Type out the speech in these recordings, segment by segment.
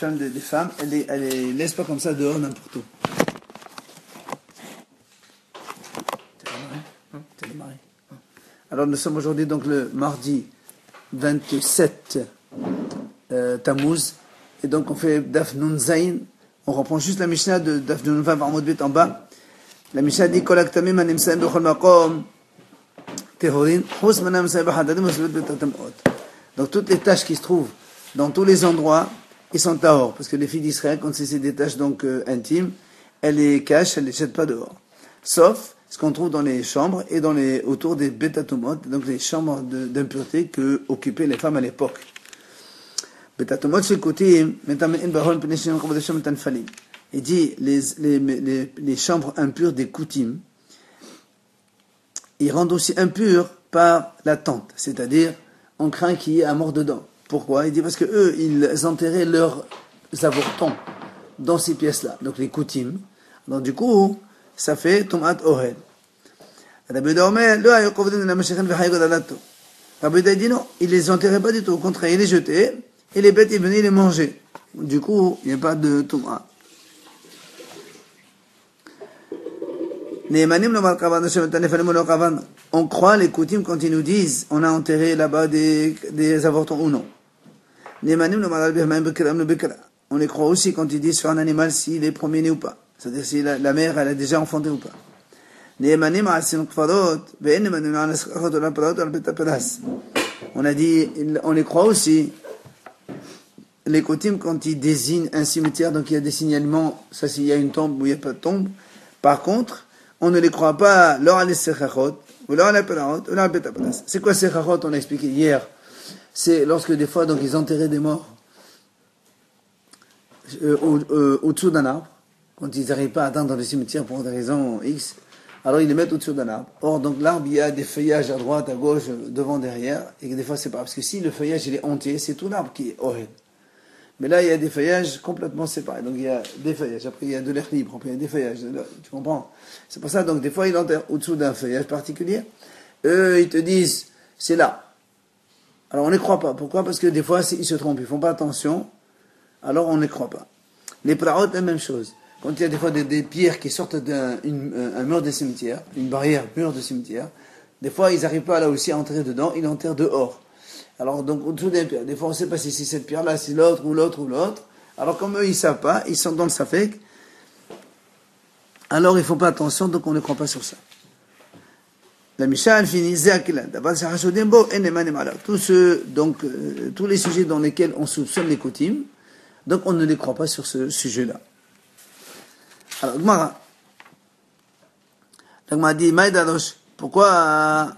des femmes, elle les laisse pas comme ça dehors n'importe où. T'as démarré. Alors nous sommes aujourd'hui donc le mardi 27 Tammuz, et donc on fait Daf Nun Zayn. On reprend juste la Mishnah de Daf Nun Vav Amud Bet en bas. La Mishnah dit Kol haktamim hanimsaim bechol makom tehorin chus manam saim b'hadadim u'svet betatamot. Donc toutes les tâches qui se trouvent dans tous les endroits, ils sont tahor, parce que les filles d'Israël, quand c'est des tâches donc intimes, elles les cachent, elles les jettent pas dehors. Sauf ce qu'on trouve dans les chambres et autour des betatomot, donc les chambres d'impureté que occupaient les femmes à l'époque. Betatomot c'est côté il dit les chambres impures des coutumes, ils rendent aussi impurs par la tente, c'est-à-dire on craint qu'il y ait un mort dedans. Pourquoi? Il dit parce que eux ils enterraient leurs avortons dans ces pièces-là, donc les coutumes. Donc du coup ça fait Tomat Ohel. Rabbi Yehuda dit non, il les enterrait pas du tout, au contraire, il les jetait, et les bêtes ils venaient les manger. Du coup, il n'y a pas de Tomat. On croit les coutumes quand ils nous disent on a enterré là-bas des avortons ou non. On les croit aussi quand ils disent sur un animal s'il est premier-né ou pas. C'est-à-dire si la mère elle a déjà enfanté ou pas. On a dit, on les croit aussi, les coutumes quand ils désignent un cimetière, donc il y a des signalements, ça s'il y a une tombe ou il n'y a pas de tombe. Par contre, on ne les croit pas, c'est quoi sechachot? On a expliqué hier. C'est lorsque des fois, donc ils enterraient des morts au-dessous d'un arbre, quand ils n'arrivent pas à atteindre le cimetière pour des raisons X, alors ils les mettent au-dessus d'un arbre. Or, donc l'arbre, il y a des feuillages à droite, à gauche, devant, derrière, et des fois c'est pas, parce que si le feuillage il est entier, c'est tout l'arbre qui est Ohel. Mais là, il y a des feuillages complètement séparés. Donc il y a des feuillages, après il y a de l'air libre, après il y a des feuillages, tu comprends? C'est pour ça, donc des fois ils enterrent au-dessous d'un feuillage particulier. Eux, ils te disent, c'est là. Alors on ne croit pas. Pourquoi? Parce que des fois, ils se trompent, ils font pas attention, alors on ne croit pas. Les praot, la même chose. Quand il y a des fois des pierres qui sortent d'un mur de cimetière, une barrière, mur de cimetière, des fois ils n'arrivent pas là aussi à entrer dedans, ils enterrent dehors. Alors donc au-dessous des pierres, des fois on ne sait pas si c'est cette pierre-là, si l'autre ou l'autre ou l'autre. Alors comme eux ils ne savent pas, ils sont dans le safek, alors ils ne font pas attention, donc on ne croit pas sur ça. La Mishnah elle finit tous les sujets dans lesquels on soupçonne les coutumes, donc on ne les croit pas sur ce sujet-là. Alors Gemara dit Maïdadosh, pourquoi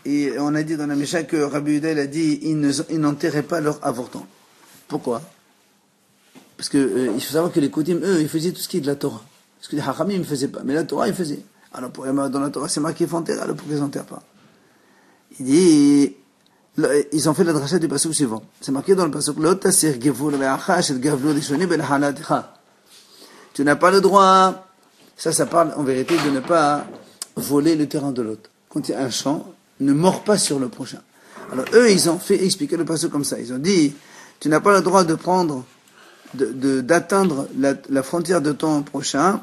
et on a dit dans la Mishnah que Rabbi Yehuda il a dit ils n'enterraient pas leur avorton. Pourquoi? Parce que il faut savoir que les coutumes eux ils faisaient tout ce qui est de la Torah. Parce que les Hachamim ils ne faisaient pas, mais la Torah ils faisaient. Alors pour dans la Torah c'est marqué qu'il faut enterrer, alors pourquoi ils n'enterrent pas? Il dit ils ont fait la dracha du pasuk suivant. C'est marqué dans le pasuk Lo tasir gevul ve'achash et gavlu rishoni ben halatecha. Tu n'as pas le droit, ça parle en vérité de ne pas voler le terrain de l'autre. Quand il y a un champ, ne mords pas sur le prochain. Alors eux, ils ont fait expliquer le passage comme ça. Ils ont dit, tu n'as pas le droit de prendre, d'atteindre la frontière de ton prochain,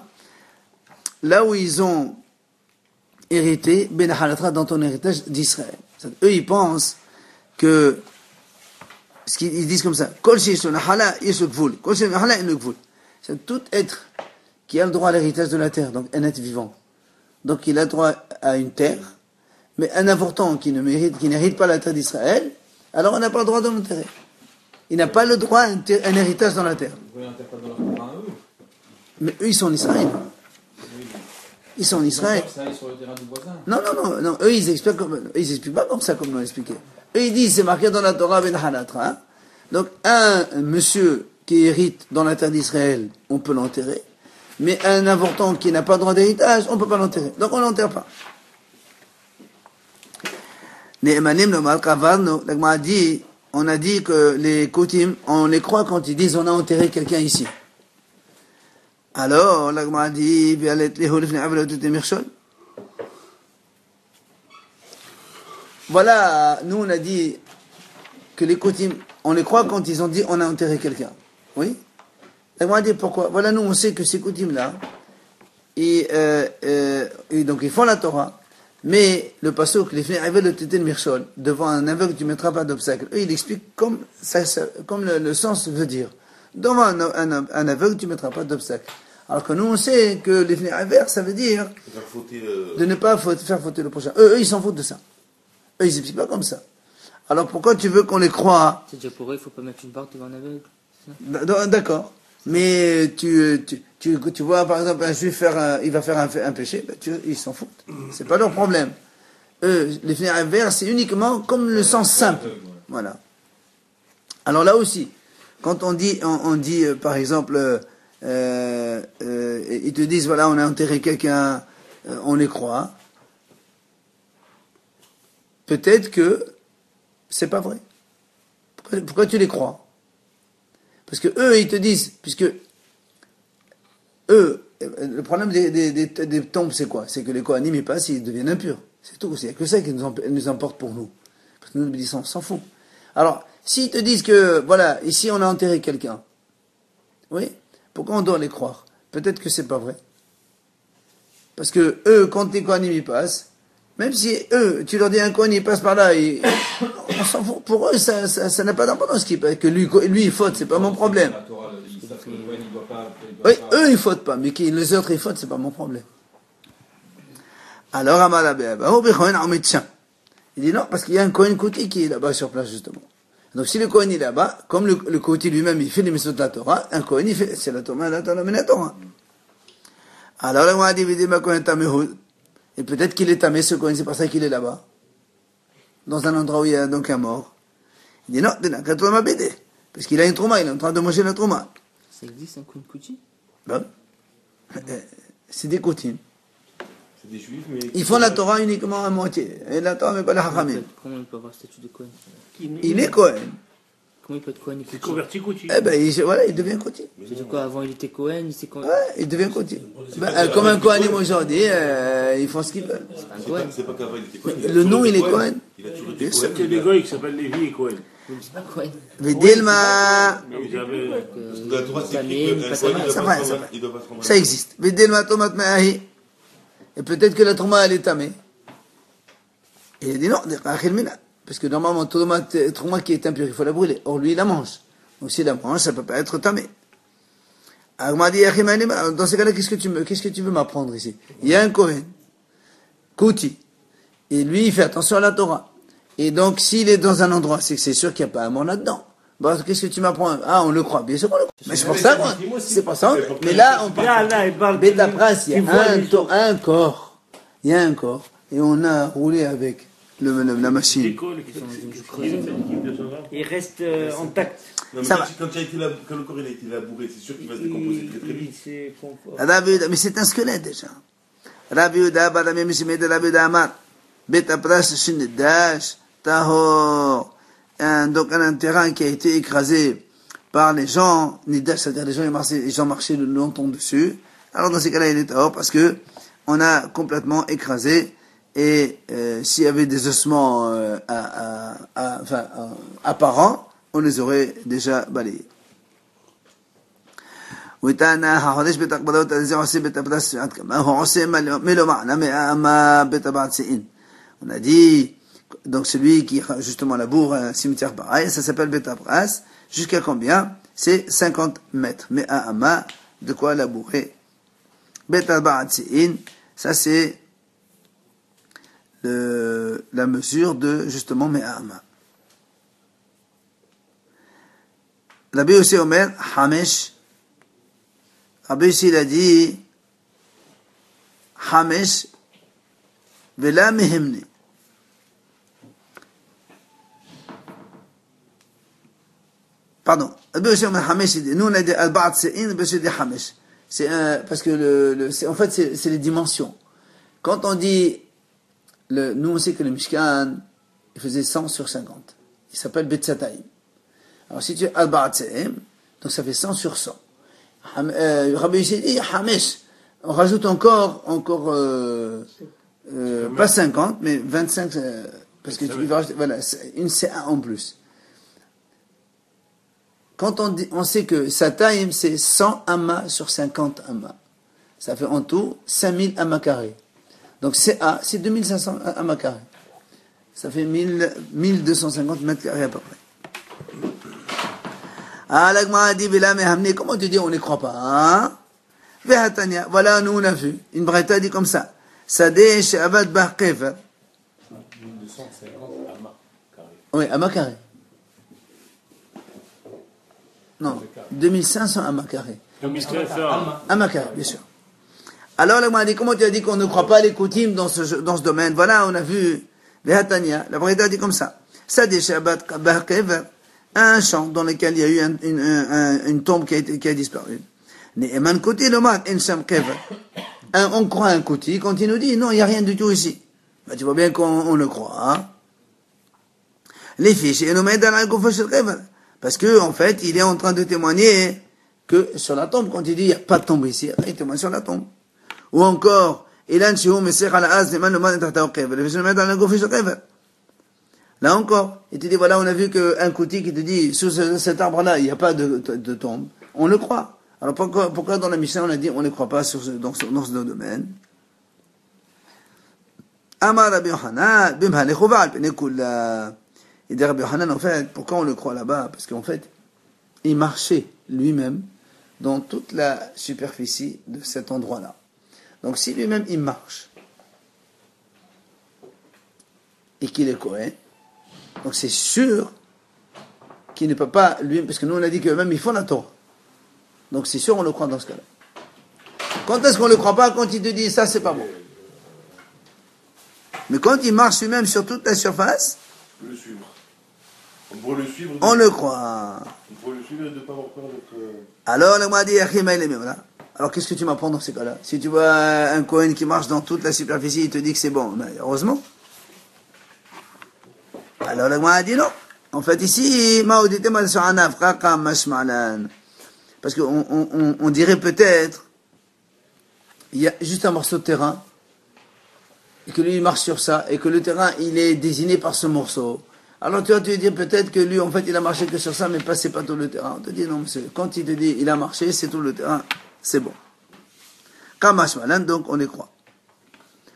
là où ils ont hérité, ben halatra dans ton héritage d'Israël. Eux, ils pensent que, ils disent comme ça, kol sheyesh lo nahala yesh lo gvul, kol sheyesh lo nahala en lo gvul. C'est tout être qui a le droit à l'héritage de la terre, donc un être vivant. Donc il a droit à une terre, mais un avorton qui n'hérite pas la terre d'Israël, alors on n'a pas le droit de l'enterrer. Il n'a pas le droit à un héritage dans la terre. Mais eux, ils sont en Israël. Ils sont en Israël. Non, eux, ils expliquent pas comme ça, comme on l'a expliqué. Eux, ils disent, c'est marqué dans la Torah, ben halatra. Donc, un monsieur qui hérite dans la terre d'Israël, on peut l'enterrer. Mais un avorton qui n'a pas droit d'héritage, on ne peut pas l'enterrer. Donc on ne l'enterre pas. On a dit que les coutumes, on les croit quand ils disent on a enterré quelqu'un ici. Alors, la Gemara dit, voilà, nous on a dit que les coutumes, on les croit quand ils ont dit on a enterré quelqu'un. Oui. Et moi, dit pourquoi? Voilà, nous, on sait que ces coutumes-là, et donc ils font la Torah, mais le pasuk, les filles arrivent le tété de Mirchol, devant un aveugle, tu ne mettras pas d'obstacle. Eux, il explique comme, comme le sens veut dire. Devant un aveugle, tu ne mettras pas d'obstacle. Alors que nous, on sait que les filles arrivent, ça veut dire de ne pas faire fauter le prochain. Eux, ils s'en foutent de ça. Eux, ils n'expliquent pas comme ça. Alors pourquoi tu veux qu'on les croie? C'est déjà pour eux, il ne faut pas mettre une barre devant un aveugle. D'accord. Mais tu vois, par exemple, un juif il va faire un péché, ben ils s'en foutent. C'est pas leur problème. Eux, les funérailles verts, c'est uniquement comme le sens simple. Voilà. Alors là aussi, quand on dit par exemple, ils te disent, voilà, on a enterré quelqu'un, on les croit. Peut-être que c'est pas vrai. Pourquoi tu les crois? Parce que eux, ils te disent, puisque eux, le problème des tombes, c'est quoi? C'est que les Kohanim, ils passent, ils deviennent impurs. C'est tout. C'est que ça qui nous importe pour nous. Parce que nous, on s'en fout. Alors, s'ils te disent que, voilà, ici, on a enterré quelqu'un. Oui? Pourquoi on doit les croire? Peut-être que c'est pas vrai. Parce que eux, quand les Kohanim, ils passent, même si eux, tu leur dis un Kohen, il passe par là, on s'en fout. Pour eux, ça n'a pas d'importance que lui, il faute, c'est pas mon problème. Oui, eux, ils fautent pas, mais les autres, ils fautent, c'est pas mon problème. Alors, il dit non, parce qu'il y a un Kohen Koti qui est là-bas sur place, justement. Donc, si le Kohen est là-bas, comme le Koti lui-même, il fait les messieurs de la Torah, un Kohen, il fait, c'est la Torah, la Torah. Alors, on a dit, et peut-être qu'il est tamé, ce Kohen, c'est pour ça qu'il est là-bas. Dans un endroit où il y a donc un mort. Il dit non, parce qu'il a une trauma, il est en train de manger la trauma. Ça existe un Kohen Koti? Ben, c'est des coutumes. C'est des juifs, mais. Ils font la Torah uniquement à moitié. Et la Torah, mais pas la Hachamim. Comment il peut avoir statut de Kohen? Il est Kohen. Comment il peut être Kohen et C'est Koti? converti Koti. Eh ben, il devient Koti. C'est quoi? Avant il était Kohen, il s'est Kohen. Ouais, il devient Koti. Comme un Kohanim aujourd'hui, ils font ce qu'ils veulent. Un Kohen. C'est pas qu'avant il était Cohen. Le nom, il est Kohen. Il a toujours été Bien sûr. Cohen. Il y a des gars qui s'appellent Lévi et Cohen. Oui, c'est pas Kohen. Vidilma. Mais ils avaient. Dans la Torah, c'est Tamé, écrit pas qu'un Tamé. Cohen, Ça va. il doit pas se rendre. Ça existe. Vidilma tomat ma'ahi. Et peut-être que la trauma, elle est tamée. Et il dit non, parce que normalement, trauma qui est impur, il faut la brûler. Or, lui, il la mange. Donc, s'il la mange, ça ne peut pas être tamé. Alors, m'a dit, dans ces cas-là, qu'est-ce que tu veux m'apprendre ici? Il y a un Kohen, Koti, et lui, il fait attention à la Torah. Et donc, s'il est dans un endroit, c'est que c'est sûr qu'il n'y a pas un mort là-dedans. Bon, qu'est-ce que tu m'apprends? Ah, on le croit. Bien sûr qu'on le croit. Mais c'est pour ça, moi. C'est pour ça. Mais là, on parle. Là, il parle. Beta Pras, il y Tu a vois les choses. un corps. Il y a un corps. Et on a roulé avec la machine. L'école qui sont une équipe de sauvegarde. Il reste intact. Non, mais Ça va. quand le corps il a été labouré, c'est sûr qu'il va se décomposer très très vite. C'est confort. Mais c'est un squelette déjà. Rabbi Yehuda, Badamim Mishimé de Rabbi Yehuda Amar. Beta Pras, Shinnedash, Tahor. Donc un terrain qui a été écrasé par les gens, Nidash, c'est-à-dire les gens marchaient longtemps dessus. Alors dans ces cas-là, il est tahor parce que on a complètement écrasé et s'il y avait des ossements apparents, on les aurait déjà balayés. On a dit, donc celui qui justement laboure un cimetière pareil, ça s'appelle Betapras. Jusqu'à combien? C'est 50 mètres. Mais à Ama, de quoi labourer? Betabatsein, ça c'est la mesure de justement Me'ama. Rabbi aussi Omer, Hamesh. Rabbi aussi il a dit Hamesh Vela Mehemne. Pardon. Rabbi aussi Omer Hamesh, nous on a dit Al-Ba'at Se'in, Rabbi aussi dit Hamesh. C'est parce que en fait c'est les dimensions. Quand on dit nous on sait que le Mishkan il faisait 100 sur 50. Il s'appelle Betsataim. Alors si tu es Al-Ba'at Se'im, donc ça fait 100 sur 100. Rabbi Yossi dit Hamesh. On rajoute encore pas 50 mais 25 parce que tu vas rajouter voilà une CA en plus. quand on sait que sa taille, c'est 100 amas sur 50 amas. Ça fait en tout 5000 amas carrés. Donc CA, c'est 2500 amas carrés. Ça fait 1250 mètres carrés à peu près. Ah, la Gemara dit, comment tu dis on ne croit pas, hein? Voilà, nous on a vu. Une braïta dit comme ça. Sadeh she'avad bar kever. 1250 amas carrés. Oui, amas carrés. Non, 2500 amas carrés. 2500. Amas carrés, bien sûr. Alors, la Gemara dit, comment tu as dit qu'on ne croit pas les coutumes dans ce domaine? Voilà, on a vu. Vehatania, la braïta dit comme ça. Sadeh she'avad bar kever. Un champ dans lequel il y a eu une tombe qui a disparu. On croit un kouti quand il nous dit non, il n'y a rien du tout ici. Bah, tu vois bien qu'on le croit. Hein? Les fiches, parce que en fait, il est en train de témoigner que sur la tombe, quand il dit il n'y a pas de tombe ici, il témoigne sur la tombe. Ou encore, là encore, il te dit, voilà, on a vu qu'un kouti qui te dit, sous cet arbre-là, il n'y a pas de tombe. On le croit. Alors pourquoi dans la Mishnah, on a dit, on ne croit pas dans ce domaine? Amar Rabbi Yochanan, bimha lechova al pene kula. Il dit Rabbi Yochanan, en fait, pourquoi on le croit là-bas? Parce qu'en fait, il marchait lui-même dans toute la superficie de cet endroit-là. Donc si lui-même, il marche, et qu'il est Kohen, donc c'est sûr qu'il ne peut pas, lui, parce que nous on a dit qu'eux-mêmes ils font la Torah. Donc c'est sûr on le croit dans ce cas-là. Quand est-ce qu'on ne le croit pas? Quand il te dit ça c'est pas bon. Mais quand il marche lui-même sur toute la surface, On peut le suivre. On pourrait le suivre. on le croit. On pourrait le suivre et de ne pas avoir peur d'être. Alors le m'a dit voilà. Alors qu'est-ce que tu m'apprends dans ces cas-là? Si tu vois un Kohen qui marche dans toute la superficie, il te dit que c'est bon, mais heureusement. Alors le Gemara a dit non. En fait ici, parce qu'on dirait peut-être, il y a juste un morceau de terrain, et que lui il marche sur ça, et que le terrain il est désigné par ce morceau. Alors tu vas te dire peut-être que lui en fait il a marché que sur ça, mais c'est pas tout le terrain. On te dit non monsieur, quand il te dit il a marché, c'est tout le terrain, c'est bon. Kamashmalan, donc on y croit.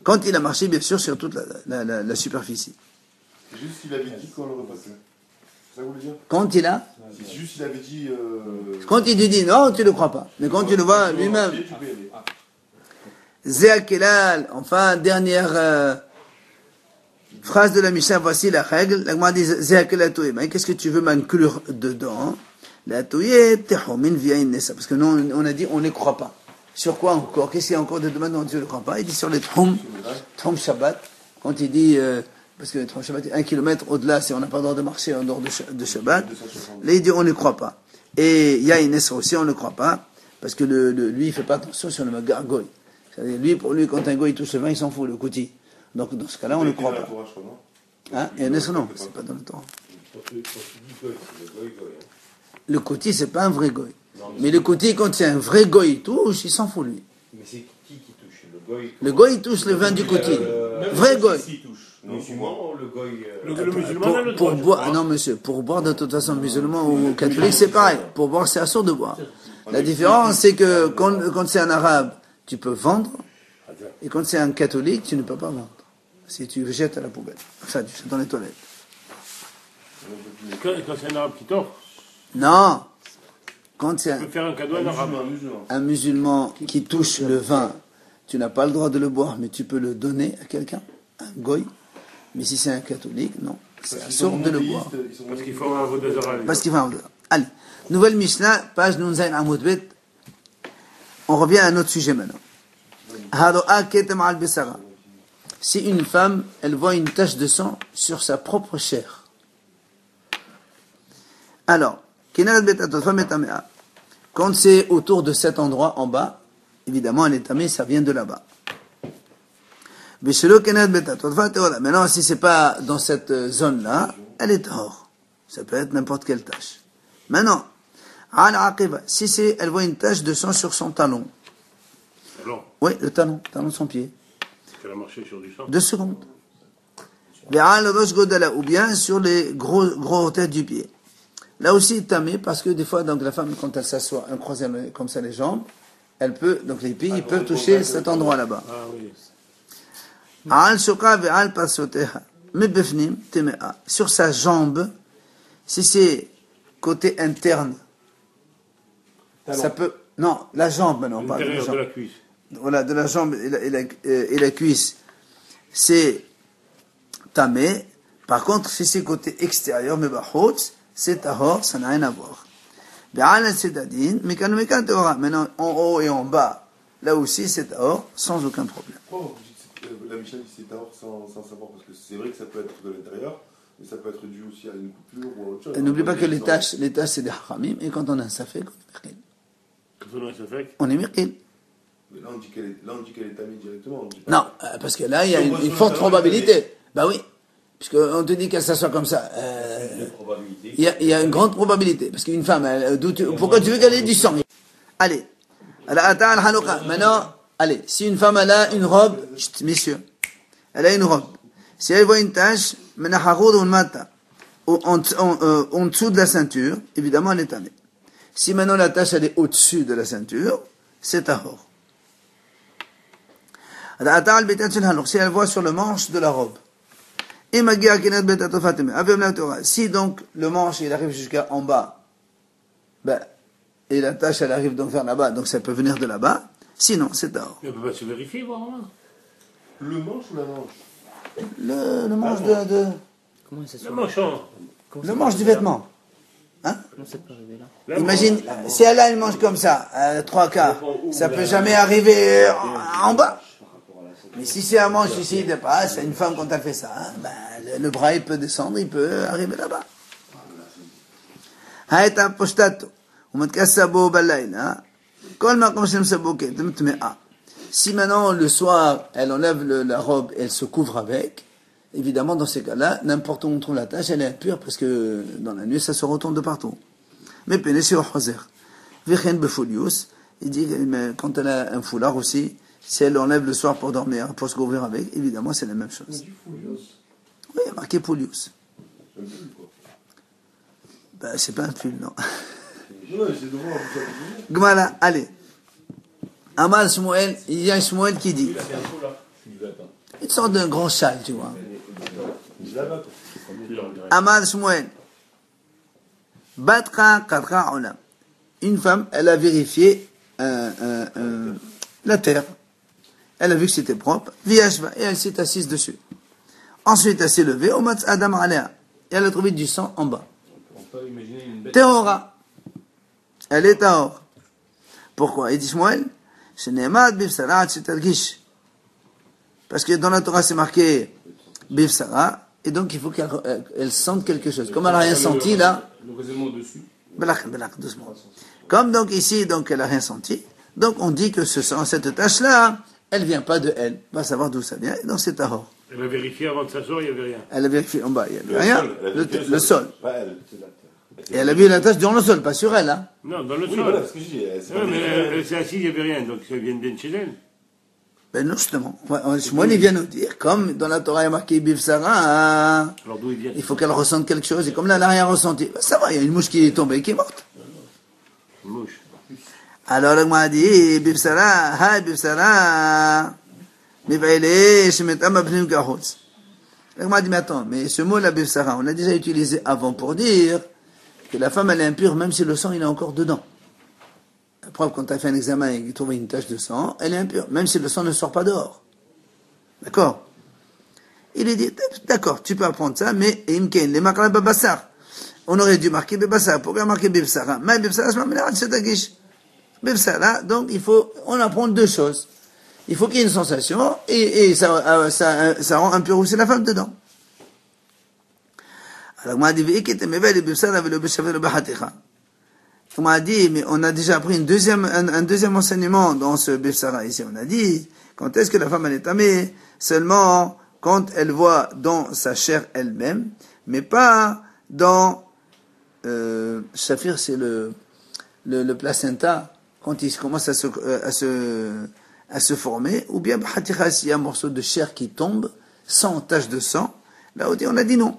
Quand il a marché bien sûr sur toute la superficie. C'est juste s'il avait dit qu'on l'aurait pas fait. C'est ça que vous voulez dire? Quand il a, C'est juste s'il avait dit. quand il te dit non, tu ne le crois pas. Mais quand tu le vois lui-même, Tu peux y aller. Zéakelal, enfin, dernière phrase de la Mishnah, voici la règle. La Gemara dit Zéakelal touye. Mais qu'est-ce que tu veux m'inclure dedans? La touye, tehomin via nessa. Parce que nous, on a dit on ne croit pas. Sur quoi encore? Qu'est-ce qu'il y a encore de domaine dont tu ne crois pas? Il dit sur les Tchom Shabbat. Quand il dit. Parce que le Tchom Shabbat est 1 kilomètre au-delà, si on n'a pas le droit de marcher en dehors de Shabbat. Là, il dit on ne croit pas. Et Yain Nessa aussi, on ne croit pas. Parce que lui, il ne fait pas attention sur le gargoyle. C'est-à-dire, pour lui, quand un goy touche le vin, il s'en fout, le kouti. Donc, dans ce cas-là, on ne croit pas. Hein? Et Nessa, non, c'est pas dans le Torah. Le kouti, c'est pas un vrai goy. Mais le kouti, quand c'est un vrai goy, il touche, il s'en fout, lui. Mais c'est qui touche? Le goy? Le goy, il touche le vin du kouti. Vrai goy. Le musulman ou le goy? Le musulman a le droit. Pour boire, non monsieur, pour boire de toute façon musulman ou catholique c'est pareil. Pour boire c'est assourd de boire. La différence c'est que quand c'est un arabe, tu peux vendre, et quand c'est un catholique, tu ne peux pas vendre. Si tu jettes à la poubelle. Enfin, tu jettes dans les toilettes. Quand c'est un arabe qui t'offre, Non. Quand c'est tu peux faire un cadeau à un arabe. un musulman qui touche le vin, tu n'as pas le droit de le boire, mais tu peux le donner à quelqu'un, un goy. Mais si c'est un catholique, non. C'est assourd de le boire. Parce qu'il faut un vodazara. Parce qu'il va en dehors. Allez. Nouvelle Mishnah, page Nunzain Amoudbet. On revient à un autre sujet maintenant. Haro'a ketem al besara. Si une femme, elle voit une tache de sang sur sa propre chair. Alors, quand c'est autour de cet endroit en bas, évidemment, elle est tamée, ça vient de là-bas. Maintenant, si c'est pas dans cette zone-là, elle est hors. Ça peut être n'importe quelle tache. Maintenant, si elle voit une tache de sang sur son talon. Alors, Oui, le talon de son pied. qu'elle a marché sur du sang. 2 secondes. Ou bien sur les gros têtes du pied. Là aussi, tamé, parce que des fois, donc, la femme, quand elle s'assoit, elle croise comme ça les jambes, elle peut, donc les pieds, ils peuvent toucher cet endroit là-bas. Ah oui. Al shoka ve'al pasoteha. Mebefnim temea. Sur sa jambe, si c'est côté interne, ça peut, non, la jambe, non, pas de la L'intérieur de jambe. la cuisse. Voilà, de la jambe et la cuisse, c'est tamé. Par contre, si c'est côté extérieur, mebahot, c'est tahor, ça n'a rien à voir. Be'al sedadin, mekan teora. Maintenant, en haut et en bas, là aussi, c'est tahor, sans aucun problème. Oh, la Mishnah dit c'est tard sans savoir, parce que c'est vrai que ça peut être de l'intérieur, mais ça peut être dû aussi à une coupure ou à autre chose. Et n'oublie pas que les tâches, c'est des haramim, et quand on a un safek, Quand on a ça fait. on est mirqil. Mais là, on dit qu'elle est tamée directement. on dit pas- Non, parce que là, il y a une forte probabilité. Bah oui, puisqu'on te dit qu'elle s'assoit comme ça. Il y a une grande probabilité. Parce qu'une femme, pourquoi tu veux qu'elle ait du sang? Allez. Maintenant, allez, si une femme elle a une robe, chut, messieurs, elle a une robe. Si elle voit une tache, en dessous de la ceinture, évidemment elle est tamée. Si maintenant la tache elle est au-dessus de la ceinture, c'est tahor. Si elle voit sur le manche de la robe. Si donc le manche il arrive jusqu'à en bas, ben, et la tache elle arrive donc vers là-bas, donc ça peut venir de là-bas, sinon c'est tahor. Mais on peut pas se vérifier, voir vraiment. Le manche ou la manche? Le manche de Comment ça se Le manchon. le manche du vêtement. Hein? Comment ça peut arriver là? La Imagine, si elle a une manche comme ça, 3 quarts, ça peut jamais arriver en bas. Mais si c'est un manche ici, il dépasse, une femme quand elle fait ça, hein, ben, le bras il peut descendre, il peut arriver là-bas. Haïta postato, umatkasabo balayla, kol makom shem saboke, temtmea. Si maintenant, le soir, elle enlève la robe, elle se couvre avec, évidemment, dans ces cas-là, n'importe où on trouve la tache, elle est impure, parce que dans la nuit, ça se retourne de partout. Mais pénétrer au choser. Vechen befolius, il dit, mais quand elle a un foulard aussi, si elle l'enlève le soir pour dormir, pour se couvrir avec, évidemment, c'est la même chose. Oui, il y a marqué polius. Ben, c'est pas un pull, non. Non, c'est de voir. Gmala, allez. Amal Shmuel, il y a un Shmuel qui dit, une sorte d'un grand châle, tu vois. Amal Shmuel, Batra Katra Olam. Une femme, elle a vérifié la terre. Elle a vu que c'était propre. Viashva, et elle s'est assise dessus. Ensuite, elle s'est levée. Omatz Adam Alea. Et elle a trouvé du sang en bas. Théora. Elle est tahor. Pourquoi? Il dit Shmuel, Shenemad Bifsara Tchetalgish. Parce que dans la Torah, c'est marqué Bifsara. Et donc, il faut qu'elle sente quelque chose. Comme elle n'a rien senti, là. Le raisonnement dessus. Belach, doucement. Comme donc ici, donc elle n'a rien senti. Donc, on dit que cette tâche-là, elle vient pas de elle. On va savoir d'où ça vient. Et donc, c'est tahor. Elle a vérifié avant de s'asseoir, il n'y avait rien. Elle a vérifié en bas, il n'y avait rien. Le sol. Pas elle, c'est la terre. Et elle a vu la tache dans le sol, pas sur elle, hein. Non, dans le Oui, sol. voilà ce que je dis. C'est Ouais, pas mais des- elle s'est assise, il n'y avait rien, donc ça vient de chez elle. Ben non, justement. Moi, il vient nous dire, comme dans la Torah, il y a marqué Bif Sarah, hein, Alors d'où il vient? il faut qu'elle ressente quelque chose. Et comme là, elle n'a rien ressenti. Ben, ça va, il y a une mouche qui est tombée, qui est morte. Une mouche. Alors, elle m'a dit, Bif Sarah, Bif Sarah, Miv'ele, Shemetam Abnim Kahotz. Elle m'a dit, mais attends, mais ce mot-là, Bif Sarah, on l'a déjà utilisé avant pour dire que la femme, elle est impure, même si le sang, il est encore dedans. La preuve, quand tu as fait un examen et que tu trouves une tache de sang, elle est impure, même si le sang ne sort pas dehors. D'accord? Il est dit, d'accord, tu peux apprendre ça, mais Imken, les makra babassar. On aurait dû marquer babassar. Pourquoi marquer bibsara? Mais bibsara, c'est ma c'est tagish. Bibsara, donc il faut, on apprend deux choses. Il faut qu'il y ait une sensation, et ça rend impur aussi la femme dedans. Alors, moi, dit, on m'a dit, mais on a déjà appris un deuxième enseignement dans ce Bifsara ici. On a dit, quand est-ce que la femme elle est tamée? Seulement quand elle voit dans sa chair elle-même, mais pas dans, Shafir, c'est le placenta, quand il commence à se former, ou bien, s'il y a un morceau de chair qui tombe, sans tache de sang, là, on a dit non.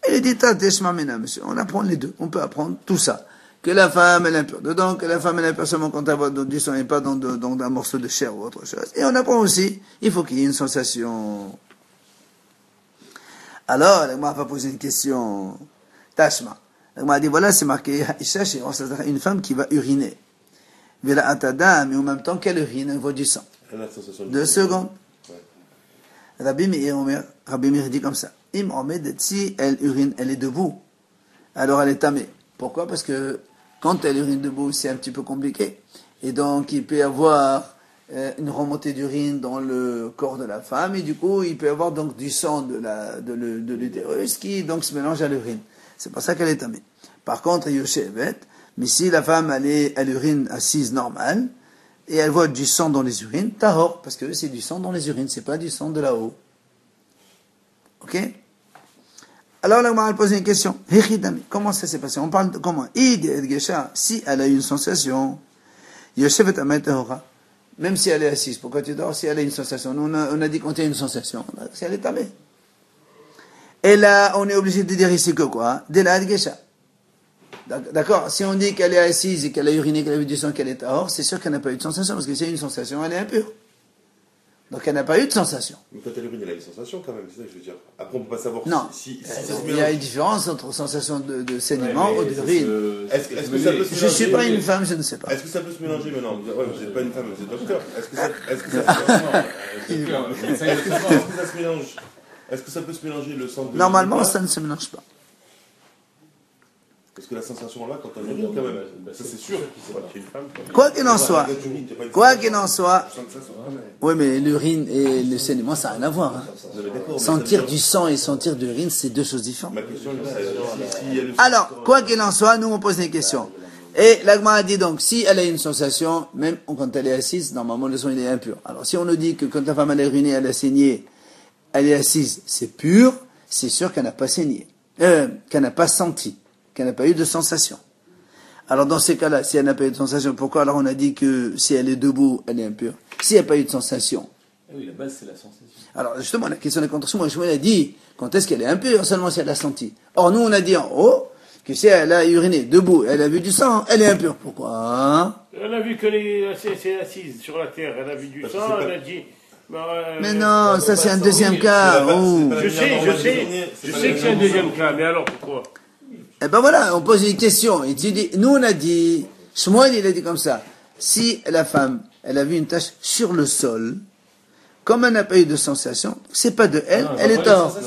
Elle Medita teshma mena, monsieur. On apprend les deux. On peut apprendre tout ça. Que la femme, elle est impure dedans, que la femme, elle est impure seulement quand elle voit du sang et pas dans un morceau de chair ou autre chose. Et on apprend aussi, il faut qu'il y ait une sensation. Alors, l'Agma va poser une question. Tashma. L'Agma a dit, voilà, c'est marqué, une femme qui va uriner. Vela atada, mais en même temps qu'elle urine, elle voit du sang. 2 secondes. Ouais. Rabbi Meir dit comme ça. Im omedet, si elle urine, elle est debout. Alors elle est tamée. Pourquoi? Parce que quand elle urine debout, c'est un petit peu compliqué. Et donc, il peut y avoir une remontée d'urine dans le corps de la femme. Et du coup, il peut y avoir donc du sang de l'utérus qui donc se mélange à l'urine. C'est pour ça qu'elle est tamée. Par contre, Yoshevet, mais si la femme, elle urine assise normale, et elle voit du sang dans les urines, tahor, parce que c'est du sang dans les urines, c'est pas du sang de là-haut. Ok? Alors là, on va poser une question. Comment ça s'est passé? On parle de comment? Si elle a eu une sensation, même si elle est assise, pourquoi tu dors? Si elle a une sensation, on a dit quand il y a une sensation, si elle est tamée. Et là, on est obligé de dire ici que quoi? D'accord? Si on dit qu'elle est assise et qu'elle a uriné, qu'elle a eu du sang, qu'elle est hors, c'est sûr qu'elle n'a pas eu de sensation, parce que s'il y a une sensation, elle est impure. Donc elle n'a pas eu de sensation. Mais quand elle urine, elle a une sensation quand même, c'est ça que je veux dire. Après, on ne peut pas savoir non. si il y a une différence entre sensation de saignement ou d'urine. Est-ce que ça peut se mélanger? Je ne suis pas une femme, je ne sais pas. Est-ce que ça peut se mélanger maintenant? Ouais, vous n'êtes pas une femme, vous êtes docteur. Est-ce que ça se mélange? Est-ce que ça peut se mélanger le sang de Normalement, ça ne se mélange pas. Parce que la sensation là, quand on urine, quand même, ça c'est sûr. Quoi qu'il en soit, oui, mais l'urine et le saignement, ça n'a rien à voir. Hein. Sentir du sang et sentir de l'urine, c'est deux choses différentes. Alors, quoi qu'il en soit, nous on pose des questions. Et l'Agma a dit donc, si elle a une sensation, même quand elle est assise, normalement le sang il est impur. Alors si on nous dit que quand la femme elle a uriné, elle a saigné, elle est assise, c'est pur, c'est sûr qu'elle n'a pas saigné, qu'elle n'a pas senti, qu'elle n'a pas eu de sensation. Alors dans ces cas-là, si elle n'a pas eu de sensation, pourquoi alors on a dit que si elle est debout, elle est impure? Si elle n'a pas eu de sensation. Oui, la base c'est la sensation. Alors justement, la question de la contraction, moi je a dit, quand est-ce qu'elle est impure? Seulement si elle a senti. Or nous on a dit en haut, que si elle a uriné debout, elle a vu du sang, elle est impure. Pourquoi? Elle a vu qu'elle est assise sur la terre, elle a vu du sang, elle a dit... Mais non, ça c'est un deuxième cas. Je sais que c'est un deuxième cas, mais alors pourquoi? Eh ben voilà, on pose une question. Et tu dis, nous on a dit, Shmuel il a dit comme ça, si la femme, elle a vu une tache sur le sol, comme elle n'a pas eu de sensation, c'est pas de elle, elle est hors.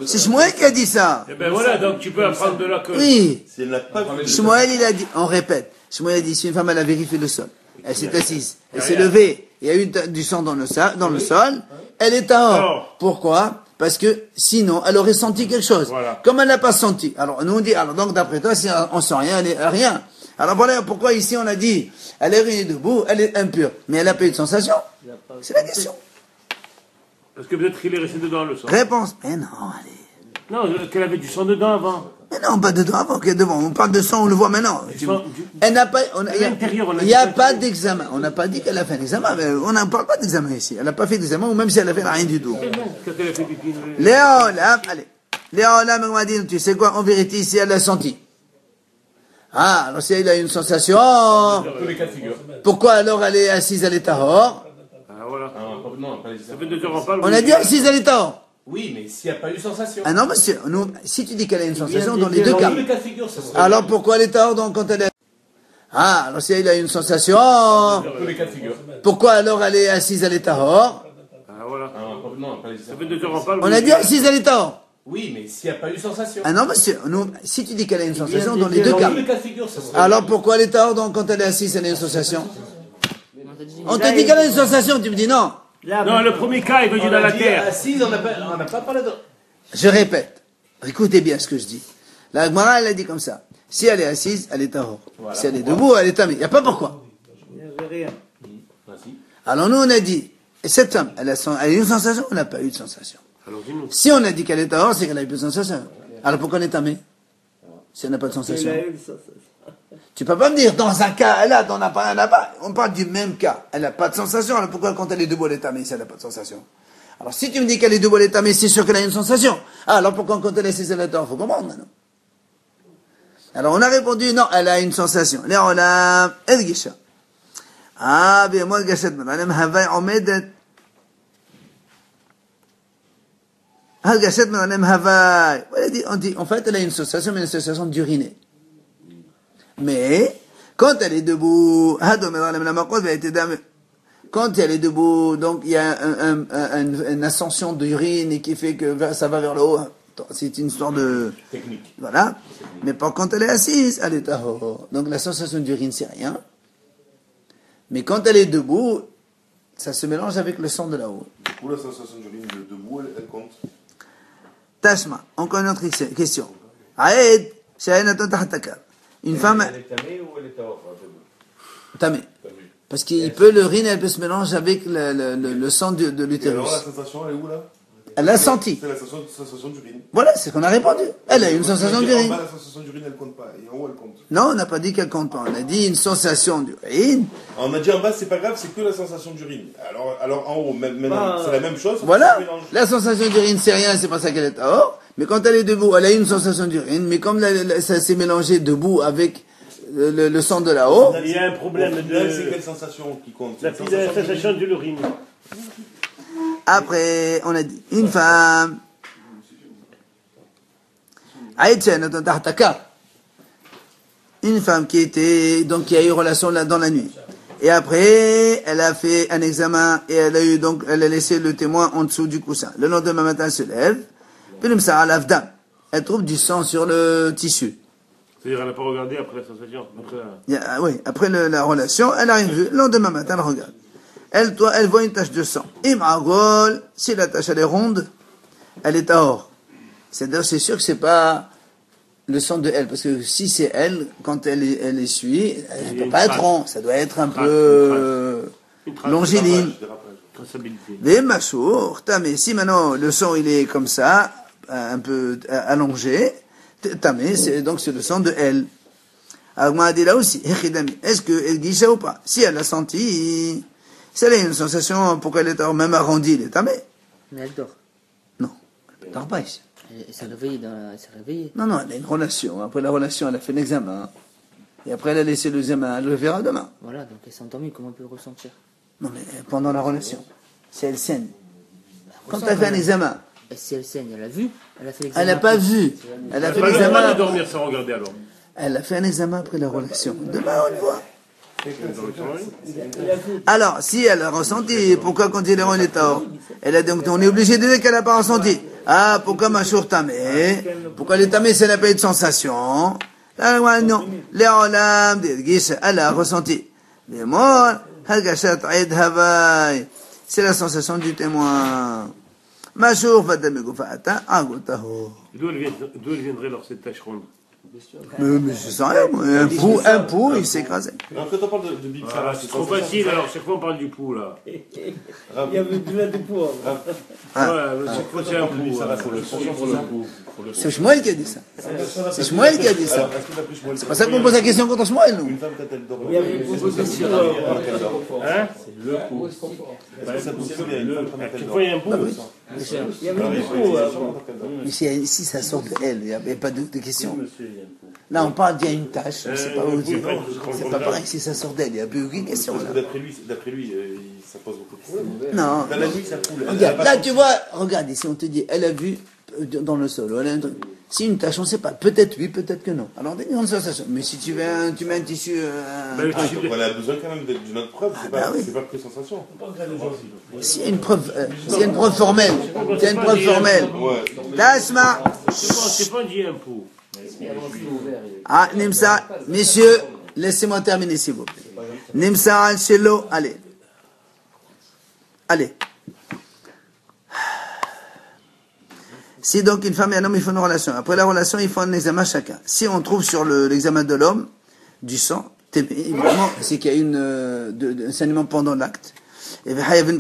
C'est Shmuel qui a dit ça. Eh ben voilà, donc tu peux apprendre de là que... Oui. Si elle n'a pas vu Shmuel il a dit, on répète, Shmuel a dit, si une femme elle a vérifié le sol, elle s'est assise, elle s'est levée, il y a eu du sang dans le sol, elle est hors. Pourquoi? Parce que sinon, elle aurait senti quelque chose. Voilà. Comme elle n'a pas senti. Alors, nous on dit, alors donc d'après toi, si on sent rien, elle est rien. Alors voilà pourquoi ici on a dit, elle est réunie debout, elle est impure. Mais elle n'a pas eu de sensation. C'est la question. Parce que peut-être qu'il est resté dedans le sang. Réponse. Mais non, allez. Non, qu'elle avait du sang dedans avant. Mais non, pas dedans avant qu'elle est devant. On parle de sang, on le voit maintenant. Elle n'a pas, il n'y a pas d'examen. On n'a pas dit qu'elle a fait un examen, mais on n'en parle pas d'examen ici. Elle n'a pas fait d'examen, ou même si elle a fait rien du tout. Léolam, on m'a dit, tu sais quoi, en vérité, si elle a senti. Ah, alors si elle a une sensation, pourquoi alors elle est assise à l'état hors? Ah voilà. Ça fait 2 heures on parle. On a dit assise à l'état hors. Oui, mais s'il n'y a pas eu sensation. Ah non, monsieur, si tu dis qu'elle a une sensation, dans les deux cas. cas de figure, ça serait... Alors pourquoi elle est hors donc quand elle est... Ah, alors si elle a une sensation, tous les cas de figure. pourquoi alors elle est assise à l'état hors? Ah voilà. Ça fait 2 heures on parle. On a dit assise à l'état hors. Oui, mais s'il n'y a pas eu sensation. Ah non, monsieur, si tu dis qu'elle a une sensation, dans les deux cas. Tous les cas de figure, ça serait... Alors pourquoi elle est hors donc quand elle est assise, elle a une sensation? On te dit qu'elle a une sensation, tu me dis non. Non, le premier cas, il veut dire dans la terre. Assise, on n'a pas parlé de... Je répète, écoutez bien ce que je dis. La Gemara, elle a dit comme ça. Si elle est assise, elle est hors. Voilà, si elle est debout, elle est tamée. Il n'y a pas pourquoi. Alors nous, on a dit, et cette femme, elle a eu une sensation ou elle n'a pas eu de sensation? Alors dis-nous. Si on a dit qu'elle est hors, c'est qu'elle a eu de sensation. Alors pourquoi elle est tamée? Si elle n'a pas de sensation. Tu peux pas me dire, dans un cas, elle a, dans un pas, elle n'a pas. On parle du même cas. Elle n'a pas de sensation. Alors pourquoi quand elle est debout, elle est tamée si elle n'a pas de sensation? Alors si tu me dis qu'elle est debout, elle est tamée, c'est sûr qu'elle a une sensation. Ah, alors pourquoi quand elle est cessée la Torah, faut comprendre maintenant. Alors on a répondu, non, elle a une sensation. Les olam, el gisha. Ah, bien moi, gasset, madame, havai omedet. Ah, gasset, madame, havai. On dit, en fait, elle a une sensation, mais une sensation d'uriner. Mais, quand elle est debout, quand elle est debout, donc il y a une ascension d'urine qui fait que ça va vers le haut. C'est une histoire de... Technique. Voilà. Mais pas quand elle est assise, elle est à haut. Donc la sensation d'urine, c'est rien. Mais quand elle est debout, ça se mélange avec le sang de là-haut. Du coup, la sensation d'urine de debout, elle compte. Tashma, encore une autre question. Aïd, sha'inatan tahtaka. Une femme... Elle est tamée ou elle est tahor? Tamé. Parce qu'il peut, l'urine, elle peut se mélanger avec le sang de Et alors, l'utérus. la sensation, elle est où là? Elle l'a senti. C'est la sensation d'urine. Voilà, c'est ce qu'on a répondu. Elle a une sensation En d'urine. bas, la sensation d'urine, elle compte pas. Et en haut, elle compte. Non, on n'a pas dit qu'elle compte pas. On a dit une sensation d'urine. On a dit en bas, c'est pas grave, c'est que la sensation d'urine. Alors en haut, maintenant, c'est la même chose. Voilà. ça se mélange. La sensation d'urine, c'est rien, c'est pas ça qu'elle est dehors. Mais quand elle est debout, elle a une sensation d'urine. Mais comme ça s'est mélangé debout avec le sang de là-haut, Il y a un problème Là, c'est de quelle sensation qui compte? la sensation de l'urine. après, on a dit une femme. Une femme qui était, donc qui a eu relation là dans la nuit. Et après, elle a fait un examen et elle a laissé le témoin en dessous du coussin. Le lendemain matin, elle se lève. Elle trouve du sang sur le tissu. C'est-à-dire, elle n'a pas regardé après la sensation. Après Oui, après la relation, elle a rien vu. Le lendemain matin, elle regarde. Elle voit une tache de sang. Imagol, si la tache elle est ronde, elle est tahor. C'est sûr que c'est pas le sang de elle, parce que si c'est elle, quand elle essuie, elle peut pas être rond, ça doit être un peu longiligne. traçabilité. Les machour, mais si maintenant le sang il est comme ça, un peu allongé, tamé, c'est le sang de elle. Alors moi dit là aussi, est-ce que elle guicha ou pas? Si elle a senti, si elle a une sensation pour qu'elle est même arrondie, elle est tamé. Mais elle dort. Non, elle dort pas ici. Elle s'est réveillée. Elle s'est réveillée. Non, elle a une relation. Après la relation, elle a fait l'examen. Et après, elle a laissé l'examen. Elle le verra demain. Voilà, donc elle s'est endormie. Comment on peut le ressentir? Non, mais pendant la relation. Si elle saigne. Quand ressent elle fait un quand même. examen, Et si elle saigne, elle a vu? Elle a fait l'examen. elle n'a pas vu. Elle a fait Pas le droit de l'examen. dormir sans regarder alors. Elle a fait un examen après la relation. Demain, on le voit. Alors, si elle a ressenti, pourquoi quand il est en état? Elle a donc, on est obligé de dire qu'elle n'a pas ressenti. Ah, pourquoi ma chour tamé? Pourquoi elle est tamée si elle n'a pas eu de sensation? Là, non. Les olam, elle a ressenti. Mais moi, c'est la sensation du témoin. Ma chour va D'où elle viendrait alors cette tache ronde? mais je sais rien, moi. Un pou, il s'est écrasé. Alors, quand on parle de Bib Sarah, C'est trop facile alors, chaque fois on parle du pouls là. Il y avait plein de poids. Chaque fois c'est un pouls. C'est Shmuel qui a dit ça. C'est Shmuel qui a dit ça. C'est pas ça qu'on pose la question contre Shmuel, nous. Une femme, quand elle dort, Il y avait beaucoup de questions. Hein? Le coup. c'est possible, il y a une femme, quand elle Chaque dort. fois il y a un pouls. Il y avait beaucoup. Mais si ça sort de elle, il n'y a pas de question. Là, on parle d'il y a une tâche, on ne sait pas où dire. C'est pas pareil que si ça sort d'elle, il n'y a plus aucune question. Parce que Là. d'après lui, ça pose beaucoup de problèmes. Non. Dans la nuit, ça coule. Regarde, là, tu vois, regarde ici, on te dit, elle a vu dans le sol, elle a un truc. Si une tâche, on ne sait pas. Peut-être oui, peut-être que non. Alors, on une sensation. Mais si tu mets un tissu. Le Ah, tissu donc elle a besoin quand même d'une autre preuve, c'est bah oui. pas que sensation. S'il y a une preuve, formelle. S'il y a une preuve formelle. Ouais. Tasma. C'est pas dit un pouls. Ah, Nimsa, messieurs, laissez-moi terminer s'il vous plaît. Nimsa al-Shelo, allez. Allez. Si donc une femme et un homme, ils font une relation. Après la relation, ils font un examen chacun. Si on trouve sur l'examen de l'homme du sang, évidemment, c'est qu'il y a un saignement pendant l'acte. Et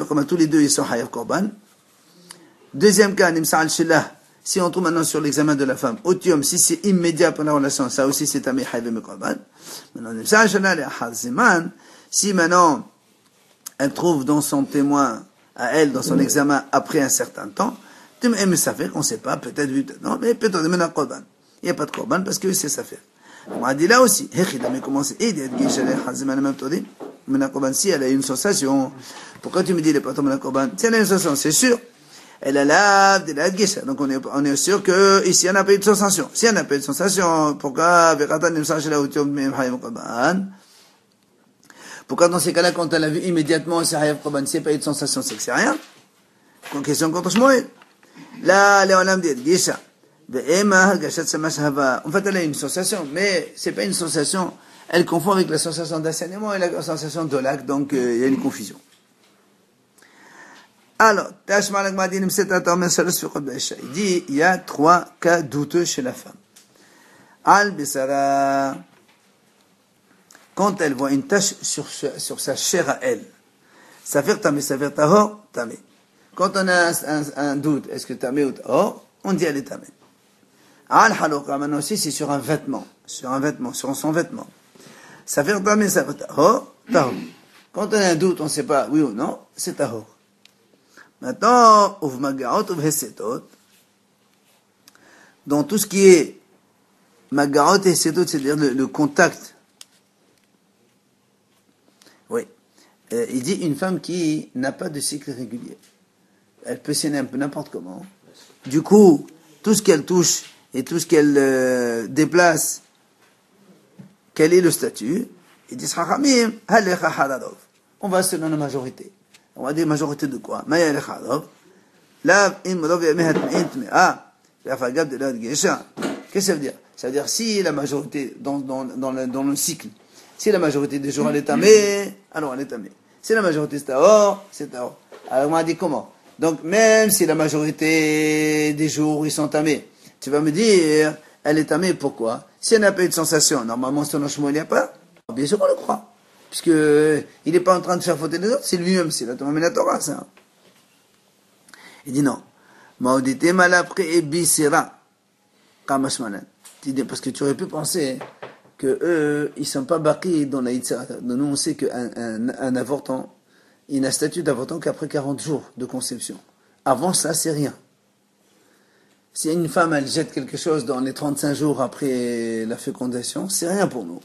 comme tous les deux, ils sont hayav korban. Deuxième cas, Nimsa al-Shelah. Si on trouve maintenant sur l'examen de la femme, otium, si c'est immédiat pour la relation, ça aussi c'est tamé hayav korban. Maintenant, si maintenant elle trouve dans son témoin à elle dans son examen après un certain temps, on ne sait pas, peut-être vu, peut-être non, mais peut-être il n'y a pas de korban parce que c'est Safer. On m'a dit là aussi, mais comment c'est, si elle a une sensation, pourquoi tu me dis les patons de la korban? Si elle a une sensation, c'est sûr. Elle a la de la guécha. Donc on est sûr que ici on n'a pas eu de sensation. Si on n'a pas eu de sensation, pourquoi pourquoi dans ces cas-là, quand elle a vu immédiatement c'est Hayav Korban, s'il n'y a pas eu de sensation, c'est que c'est rien? Question contre Shmuel. Là, les olam dit guécha. En fait, elle a une sensation, mais c'est pas une sensation. Elle confond avec la sensation d'enseignement et la sensation de l'acte, donc il y a une confusion. Alors, il dit, il y a 3 cas douteux chez la femme. Al-Bisara, quand elle voit une tache sur sa chair à elle, ça fait tamé, ça fait tahor, tamé. Quand on a un doute, est-ce que tamé ou tahor, on dit elle est tamé. Al-Haloka, maintenant aussi, c'est sur un vêtement, sur son vêtement. Ça fait tamé, ça fait tahor, tahor. Quand on a un doute, on ne sait pas oui ou non, c'est tahor. Maintenant, dans tout ce qui est Magarot et Setot, c'est-à-dire le contact. Oui. Il dit une femme qui n'a pas de cycle régulier. Elle peut saigner un peu n'importe comment. Du coup, tout ce qu'elle touche et tout ce qu'elle déplace, quel est le statut? Il dit, on va selon la majorité. On va dire majorité de quoi? Qu'est-ce que ça veut dire? Ça veut dire si la majorité, dans le cycle, si la majorité des jours elle est tamée, alors elle est tamée. Si la majorité c'est tahor, c'est tahor. Alors on a dit comment? Donc même si la majorité des jours ils sont tamés, tu vas me dire, elle est tamée, pourquoi? Si elle n'a pas eu de sensation, normalement selon Shmuel il n'y a pas, bien sûr qu'on le croit. Puisque il n'est pas en train de faire fauter les autres, c'est lui-même, c'est la Torah, ça. Il dit non. Maudité malapré et bisera. Parce que tu aurais pu penser que eux, ils sont pas bâqués dans la Yitzhara. Nous, on sait qu'un avortant, il n'a statut d'avortant qu'après 40 jours de conception. Avant ça, c'est rien. Si une femme, elle jette quelque chose dans les 35 jours après la fécondation, c'est rien pour nous.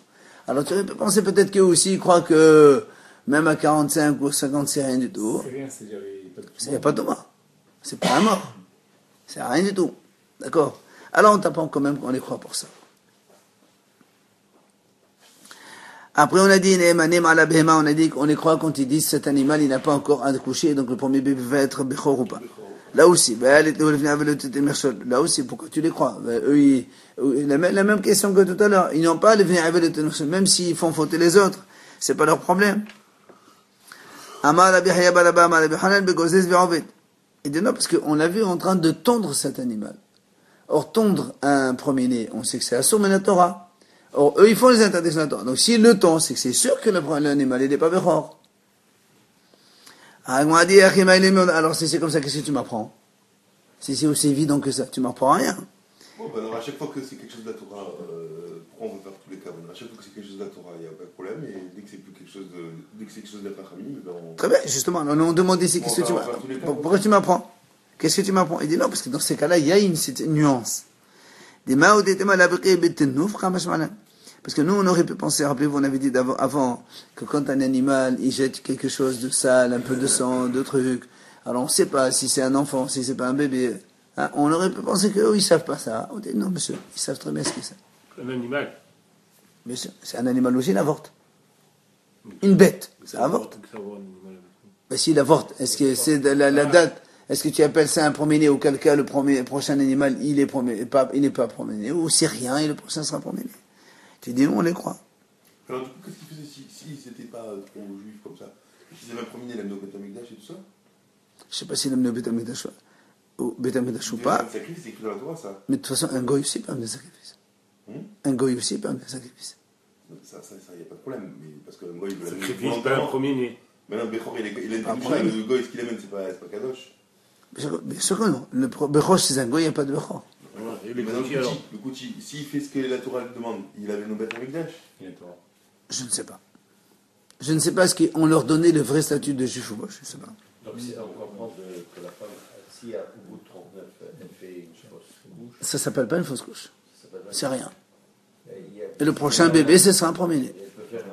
Alors tu aurais pu penser peut-être qu'eux aussi, ils croient que même à 45 ou 50, c'est rien du tout. C'est rien, c'est-à-dire, Il n'y a pas de mort. C'est pas un mort. C'est rien du tout. D'accord? Alors on t'apprend quand même qu'on les croit pour ça. Après on a dit, on a dit qu'on les croit quand ils disent cet animal il n'a pas encore accouché, donc le premier bébé va être Bechor ou pas. Là aussi, là aussi, pourquoi tu les crois? Eux, la même question que tout à l'heure. Ils n'ont pas le venir avec le même s'ils font fauter les autres. C'est pas leur problème. Il dit non, parce qu'on l'a vu en train de tondre cet animal. Or, tondre un premier-né, on sait que c'est assourd, mais la Torah. Or, eux, ils font les interdictions de la Torah. Donc, s'ils le tondent, c'est que c'est sûr que l'animal, il n'est pas Bechor. Alors, si c'est comme ça, qu'est-ce que tu m'apprends? Si c'est aussi évident que ça, tu m'apprends rien. Bon, ben alors, à chaque fois que c'est quelque chose de la Torah, pourquoi on veut faire tous les cas? À chaque fois que c'est quelque chose de la Torah, il n'y a pas de problème, et dès que c'est plus quelque chose de la Chachamim, ben on... Très bien, justement, on demande ici, qu'est-ce que tu m'apprends? Pourquoi tu m'apprends? Qu'est-ce que tu m'apprends? Il dit non, parce que dans ces cas-là, il y a une nuance. Parce que nous, on aurait pu penser, rappelez-vous, on avait dit avant, que quand un animal, il jette quelque chose de sale, un peu de sang, de trucs, alors on ne sait pas si c'est un enfant, si c'est pas un bébé, hein, on aurait pu penser qu'eux, ils savent pas ça. On dit, non, monsieur, ils savent très bien ce qu'ils savent. Un animal. Bien sûr, c'est un animal aussi, il avorte. Une bête, ça avorte. Mais s'il avorte, est-ce que c'est la date, est-ce que tu appelles ça un premier-né, auquel cas le prochain animal, il n'est pas premier-né, ou c'est rien, et le prochain sera premier-né? Tu dis non, on les croit. Alors, du coup, qu'est-ce qu'ils faisaient si c'était pas trop juif comme ça? Ils avaient premier l'âme de Betamikdash et tout ça? Je sais pas si l'âme de Betamikdash ou pas. C'est écrit dans la Torah, ça. Mais de toute façon, un goy aussi peut amener des sacrifices. Un goy aussi peut amener des sacrifices. Ça, il n'y a pas de problème. Mais parce qu'un goy, il veut l'amener. Sacrifice, pas un premier-né. Mais non, Bechor, il est intelligent. Le goy, ce qu'il amène, c'est pas Kadosh. Bien sûr que non. Le Bechor, c'est un goy, il n'y a pas de Bechor. Et le Kouti, s'il fait ce que la Torah lui demande, il avait nos bêtes avec Dash. Je ne sais pas. Je ne sais pas ce qu'on leur donnait le vrai statut de juif ou pas, je ne sais pas. Donc on comprend que la femme, si au bout de 39, elle fait une fausse couche, Ça s'appelle pas une fausse couche. ça s'appelle pas- C'est rien. il y a- Et le prochain bébé, ce sera un premier-né. Elle peut faire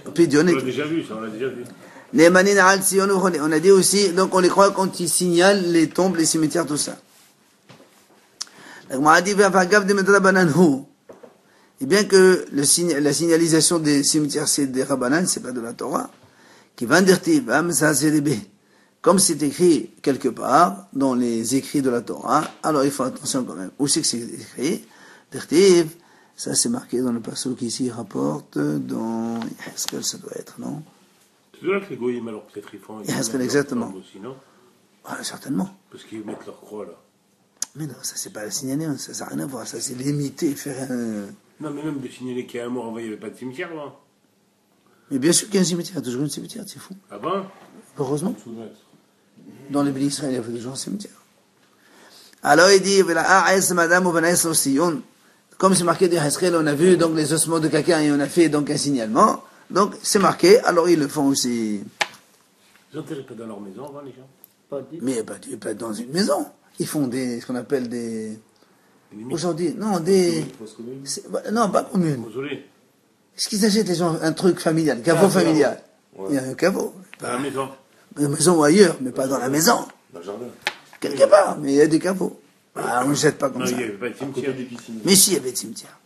un Puis Dieu On n'est l'a déjà vu, ça, on l'a déjà vu. Les manines al Sion ou Rôle. On a dit aussi, donc on les croit quand ils signalent les tombes, les cimetières, tout ça. La Gemara dit, V'afagav de Medrabanan hu. Et bien que la signalisation des cimetières, c'est des Rabbanan, c'est pas de la Torah, qui va dire, comme c'est écrit quelque part dans les écrits de la Torah, alors il faut attention quand même. Où c'est que c'est écrit? Dirtiv, ça c'est marqué dans le passage qui ici rapporte, dans, est-ce que ça doit être, non? C'est là que les goyim, alors peut-être ils font. Exactement. Aussi, non? Ah, certainement. Parce qu'ils mettent leur croix là. Mais non, ça c'est pas la signaler, ça n'a rien à voir, ça c'est limiter, faire un... Non, mais même de signaler qu'il y a un mort, avant il n'y avait pas de cimetière là. Mais bien sûr qu'il y a un cimetière, il y a toujours un cimetière, c'est fou. Ah ben? Heureusement. soumettre. Dans les bénis Israël, il y avait toujours un cimetière. Alors il dit, madame ou aussi, comme c'est marqué dans Israël, on a vu donc les ossements de quelqu'un et on a fait donc un signalement, donc c'est marqué, alors ils le font aussi. Ils n'enterraient pas dans leur maison avant les gens. Pas dit. Mais pas dans une maison. Ils font ce qu'on appelle des... Des limites. Aujourd'hui, non, des... Non, pas communes. Mausolée. Est-ce qu'ils achètent les gens un truc familial, caveau familial? Ouais. Il y a un caveau. À la maison. Une maison ou ailleurs, mais pas dans la maison. Dans le jardin. Quelque part, mais il y a des caveaux. Ah, on ne jette pas comme Non, ça. il n'y avait pas de cimetière. Côté des piscines. Mais si, il y avait des cimetières.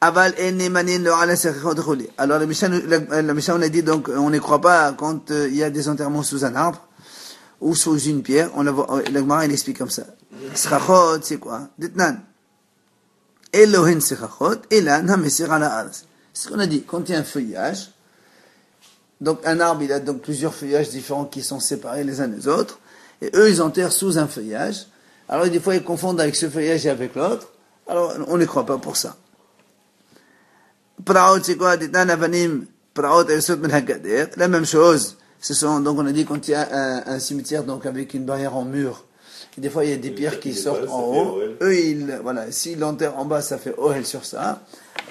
Aval enne manin lo ala sechot roulé. Alors, la Mishnah, on a dit, donc, on ne croit pas quand il y a des enterrements sous un arbre ou sous une pierre. On la voit, la Gemara, il explique comme ça. Sechot, c'est quoi? Ditnan. Elohin sechot, elan hamesir ala aras. C'est ce qu'on a dit. Quand il y a un feuillage, donc un arbre, il a donc plusieurs feuillages différents qui sont séparés les uns des autres, et eux, ils enterrent sous un feuillage. Alors, des fois, ils confondent avec ce feuillage et avec l'autre. Alors, on ne croit pas pour ça. Praot, c'est quoi? La même chose. Ce sont, donc, on a dit, quand il y a un cimetière, donc, avec une barrière en mur, et des fois, il y a des pierres qui sortent en haut. Eux, voilà, s'ils l'enterrent en bas, ça fait Ohel sur ça.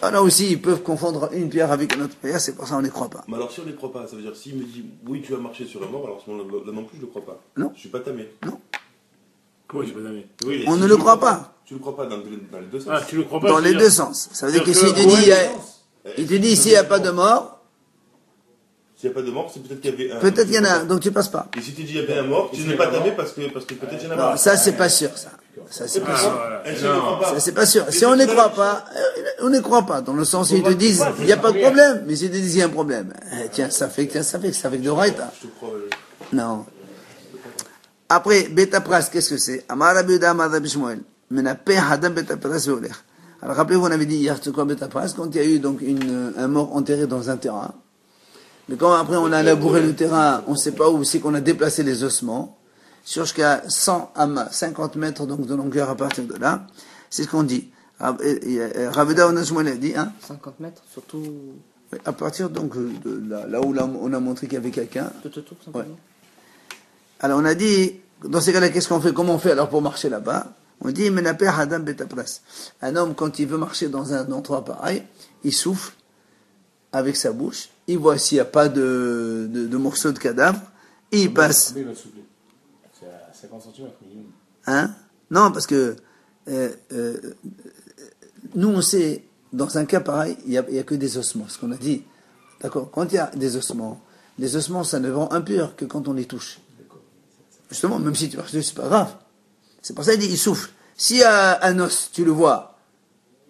Alors aussi, ils peuvent confondre une pierre avec une autre pierre, c'est pour ça qu'on ne les croit pas. Mais alors si on ne les croit pas, ça veut dire s'il me dit oui tu vas marcher sur la mort, alors là non plus je ne le crois pas. Non. Je suis pas tamé. Comment je sais pas jamais? Oui, On ne le croit pas. Tu ne le crois pas dans les deux sens. Ah, tu le crois pas? Dans les c'est-à-dire- deux sens. Ça veut dire que C'est-à-dire s'il te dit, que- il te dit, s'il n'y a pas de mort, S'il n'y a pas de mort, c'est peut-être qu'il y avait un. peut-être qu'il y en a un, donc tu passes pas. Et si tu dis il y avait un mort, tu n'es pas tamé parce que peut-être il y en a Non, marre. ça, c'est pas sûr, ça. Ça, c'est pas Ah, sûr. voilà. Et si on ne le croit pas. Ça, c'est pas sûr. Si on ne croit pas, on ne croit pas. Dans le sens où ils te disent, il n'y a pas de problème. Mais s'ils te disent, il y a un problème. Tiens, ça fait que de raïta. Je te crois. Non. Après, Beta Pras, qu'est-ce que c'est? Amar Rabbi Yehuda, Amar Rabbi Shmuel. Menapeh Hadam Beta Pras ve'olech. Alors, rappelez-vous, on avait dit hier, c'est quoi Beta Pras? Quand il y a eu donc un mort enterré dans un terrain. Mais quand après on a labouré le terrain, on ne sait pas où c'est qu'on a déplacé les ossements. Sur jusqu'à 100 à 50 mètres donc de longueur à partir de là. C'est ce qu'on dit. Raveda Onashmuel a dit, hein? 50 mètres, surtout. À partir donc de là où on a montré qu'il y avait quelqu'un. Tout autour, simplement. Ouais. Alors on a dit, dans ces cas-là, qu'est-ce qu'on fait? Comment on fait alors pour marcher là-bas? On dit, Menaper Hadam Betapras. Un homme, quand il veut marcher dans un endroit pareil, il souffle avec sa bouche, il voit s'il n'y a pas de morceaux de cadavre, et il passe. Il va souffler. C'est à 50 cm minimum. Hein? Non, parce que nous, on sait, dans un cas pareil, il n'y a que des ossements. Ce qu'on a dit. D'accord? Quand il y a des ossements, les ossements, ça ne rend impur que quand on les touche. Justement, même si tu marches dessus, c'est pas grave. C'est pour ça qu'il dit, il souffle. S'il y a un os, tu le vois,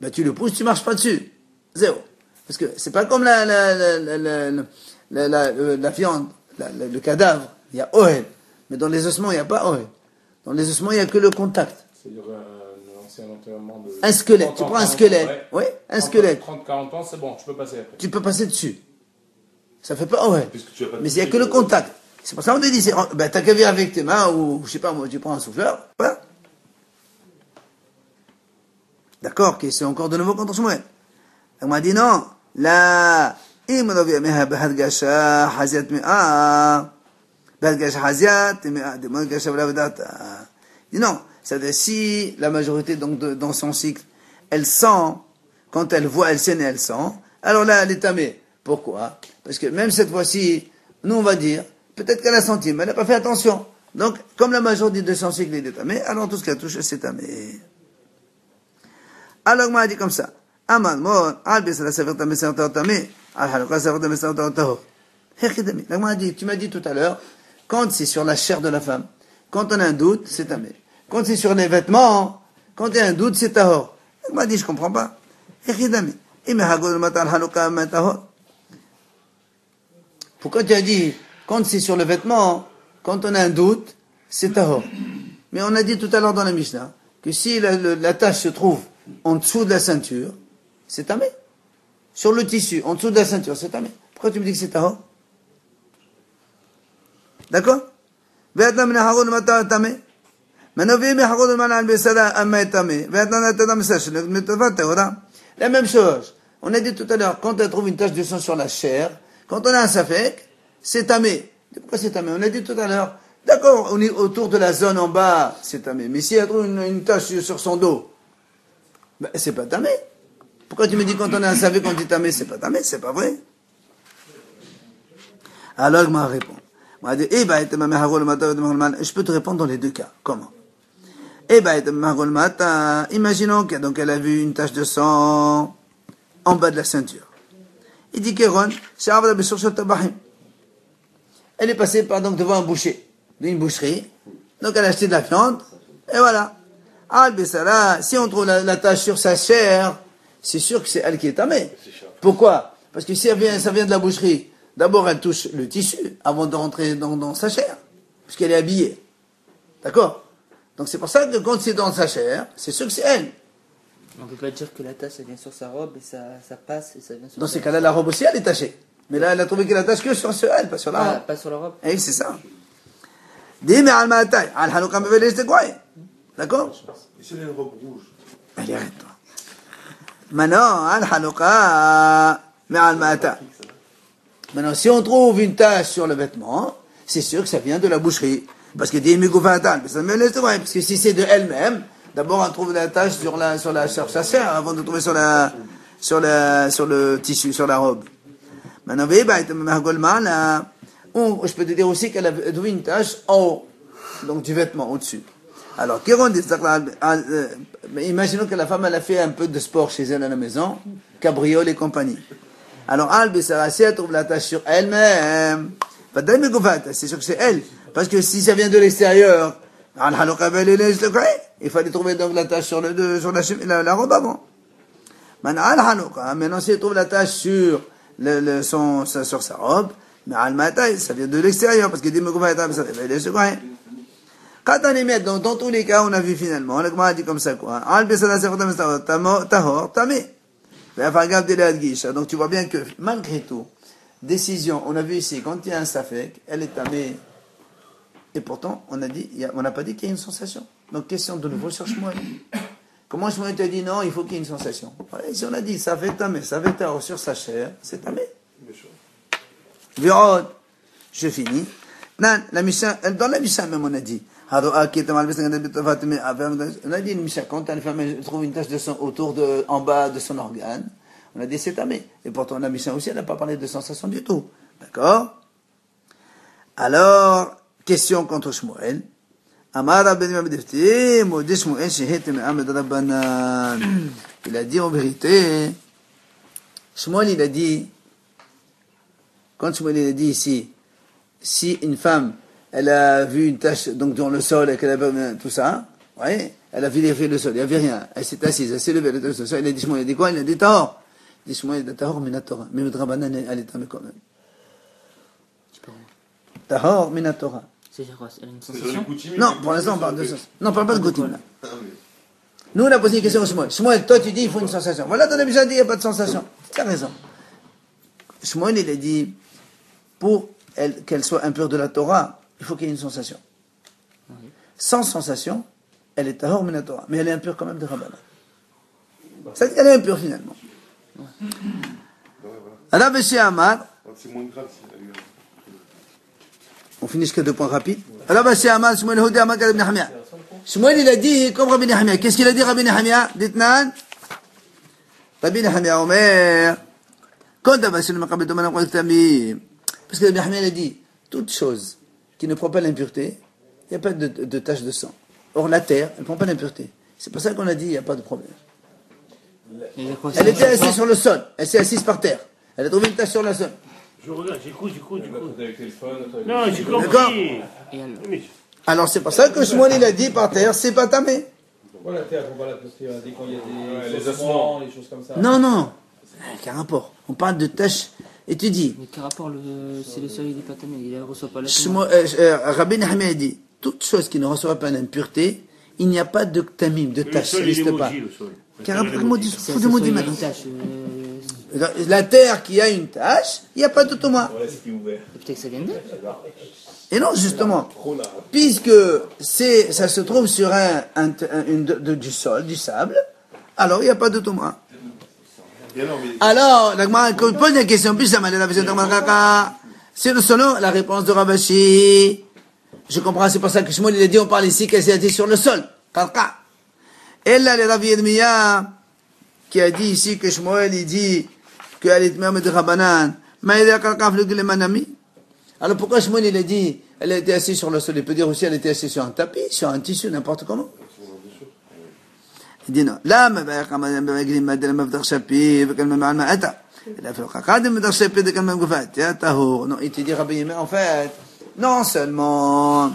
ben tu le pousses, tu marches pas dessus. Zéro. Parce que c'est pas comme la viande, le cadavre, il y a Ohel. Mais dans les ossements, il n'y a pas Ohel. Dans les ossements, il n'y a que le contact. C'est-à-dire un ancien enterrement de. Un squelette, 30 tu ans, prends un 40 ans, squelette. Ouais, un squelette. 30-40 ans, c'est bon, tu peux passer après. Tu peux passer dessus. Ça fait pas Ohel. Puisque tu as pas Mais il n'y a que le contact. C'est pour ça qu'on te dit, ben, t'as qu'à venir avec tes mains, ou, je sais pas, moi, tu prends un souffleur, voilà. D'accord, que c'est encore de nouveau contre Shmuel. On m'a dit non, la, dit non, c'est-à-dire si la majorité donc dans son cycle, elle sent, quand elle voit, elle saigne et elle sent, alors là, elle est tamée. Pourquoi? Parce que même cette fois-ci, nous on va dire, peut-être qu'elle a senti, mais elle n'a pas fait attention. Donc, comme la majorité de son cycle est tamé, alors tout ce qu'elle touche, c'est tamé. Alors, m'a dit comme ça. Aman, mon, albis la sefer tamé, c'est tamé. Al-Halouka, sefer tamé, c'est tahor. Hechidami. Donc, m'a dit, tu m'as dit tout à l'heure, quand c'est sur la chair de la femme, quand on a un doute, c'est tamé. Quand c'est sur les vêtements, quand il y a un doute, c'est tahor. Donc, m'a dit, je comprends pas. Hechidami. Pourquoi tu as dit, quand c'est sur le vêtement, quand on a un doute, c'est tahor. Mais on a dit tout à l'heure dans la Mishnah, que si la tache se trouve en dessous de la ceinture, c'est tamé. Sur le tissu, en dessous de la ceinture, c'est tamé. Pourquoi tu me dis que c'est tahor? D'accord? La même chose. On a dit tout à l'heure, quand on trouve une tache de sang sur la chair, quand on a un safek, c'est tamé. Pourquoi c'est tamé? On a dit tout à l'heure, d'accord, on est autour de la zone en bas, c'est tamé. Mais si elle trouve une tache sur son dos, ben, c'est pas tamé. Pourquoi tu me dis quand on a un safek, on dit tamé, c'est pas tamé? C'est pas vrai. Alors, il m'a répondu. Il m'a dit, je peux te répondre dans les deux cas. Comment? Imaginons qu'elle a vu une tache de sang en bas de la ceinture. Il dit Kéron, elle est passée donc devant un boucher, d'une boucherie. Donc elle a acheté de la viande, et voilà. Si on trouve la tache sur sa chair, c'est sûr que c'est elle qui est tamée. Pourquoi? Parce que si ça vient de la boucherie, d'abord elle touche le tissu avant de rentrer dans sa chair, puisqu'elle est habillée. D'accord? Donc c'est pour ça que quand c'est dans sa chair, c'est sûr que c'est elle. On peut pas dire que la tache, elle vient sur sa robe et ça passe et ça vient sur Dans ces cas-là, la robe aussi, elle est tachée. Mais là, elle a trouvé qu'elle a tache que sur elle, pas sur la robe. pas sur la robe. Et c'est ça. D'accord? Et si elle a une robe rouge? Allez, arrête-toi. Maintenant, si on trouve une tache sur le vêtement, c'est sûr que ça vient de la boucherie. Parce que parce que si c'est de elle-même, d'abord on trouve la tache sur sa chair avant de trouver sur le tissu, sur la robe. Maintenant, je peux te dire aussi qu'elle a trouvé une tache en haut, donc du vêtement au-dessus. Alors, imaginons que la femme elle a fait un peu de sport chez elle à la maison, cabriole et compagnie. Alors, si elle trouve la tache sur elle-même, c'est sûr que c'est elle. Parce que si ça vient de l'extérieur, il fallait trouver donc la tache sur la robe avant. Maintenant, si elle trouve la tache sur sa robe, ça vient de l'extérieur, parce que donc, dans tous les cas, on a vu finalement, le Gemara dit comme ça quoi. Donc tu vois bien que malgré tout, décision, on a vu ici, quand il y a un safek, elle est tamée. Et pourtant, on n'a pas dit qu'il y a une sensation. Donc, question de nouveau sur Shmuel. Comment Shmuel te dit non, il faut qu'il y ait une sensation? Voilà, ici on a dit, ça fait tamé, ça fait tard sur sa chair, c'est tamé. Virod, je finis. Non, dans la Mishnah même on a dit, on a dit une Mishnah, quand une femme trouve une tache de sang en bas de son organe, on a dit c'est tamé. Et pourtant la Mishnah aussi, elle n'a pas parlé de sensation du tout. D'accord? Alors, question contre Shmuel. Il a dit en vérité, Shmuel il a dit, quand Shmuel il a dit ici, si une femme, elle a vu une tache donc dans le sol et qu'elle a vu tout ça, ouais, elle a vérifié le sol, il n'y avait rien, elle s'est assise, elle s'est levée, elle a dit Shmuel, il a dit quoi? Il a dit tahor. Il dit Shmuel, il a dit tahor minatora, mais le drabanan elle est tamée quand même. Tahor minatora. C'est-à-dire quoi? Elle a une sensation? Non, pour l'instant on parle de ça. Non, on parle pas de Goutim là. Nous on a posé une question à Shmuel. Shmuel, toi tu dis il faut une sensation. Voilà, ton déjà dit il n'y a pas de sensation. Tu as raison. Shmuel il a dit, pour qu'elle soit impure de la Torah, il faut qu'il y ait une sensation. Sans sensation, elle est tahor min Torah, mais elle est impure quand même de Rabbana. Elle est impure finalement. Alors, monsieur Amar, C'est moins grave si elle a eu on finit jusqu'à 2 points rapides. Alors, monsieur Amar, Shmuel Houda, Amar Rabbi Nehemia. Shmuel il a dit comme Rabbi Nehemia. Qu'est-ce qu'il a dit Rabbi Nehemia? Dites-nous. Rabbi Nehemia Omer, quand tu vas sur le Makabet Omer, parce que Rabbi Nehemia a dit, toute chose qui ne prend pas l'impureté, il n'y a pas de tache de sang. Or, la terre, elle ne prend pas l'impureté. C'est pour ça qu'on a dit, il n'y a pas de problème. Elle était assise sur le sol. Elle s'est assise par terre. Elle a trouvé une tache sur le sol. Je regarde, j'écoute. Avec le téléphone, Non, j'ai D'accord. compris. Et alors, Mais Alors, c'est pour ça que Shmuel, il a dit par terre, c'est pas tamé. Pourquoi la terre, on va la construire dès qu'il y a des les ossements, des choses comme ça? Non, non. Quel rapport? On parle de taches. Étudie. mais quel rapport si le sol il est pas tamé, il ne reçoit pas la Rabbi Nahmi a dit, toute chose qui ne reçoit pas l'impureté, il n'y a pas de tamim, de le tache, ça sol, il est n'existe pas. maudit, le sol. Quel rapport? Comment dit C'est faut de maudit une maintenant. tache. La terre qui a une tache, il n'y a pas de tomate. voilà ce qui est ouvert. Peut-être que ça vient d'elle. Et non, justement, puisque ça se trouve sur du sol, du sable, alors il n'y a pas de tomate. Et alors, mais Alors, la Gemara pose la question, puis ça m'a l'air c'est le selon la réponse de Ravashi. Je comprends, c'est pour ça que Shmuel il a dit, on parle ici qu'elle s'est assise sur le sol. Kalka. Et là, le Rav Yirmiya, qui a dit ici que Shmuel, il dit qu'elle est mère de Rabanan, mais il a kalka le manami. Alors pourquoi Shmuel il a dit, elle a été assise sur le sol? Il peut dire aussi, elle était assise sur un tapis, sur un tissu, n'importe comment. Il dit non. Là, mais non, il te dit, Rabbi Yirmiya, en fait, non seulement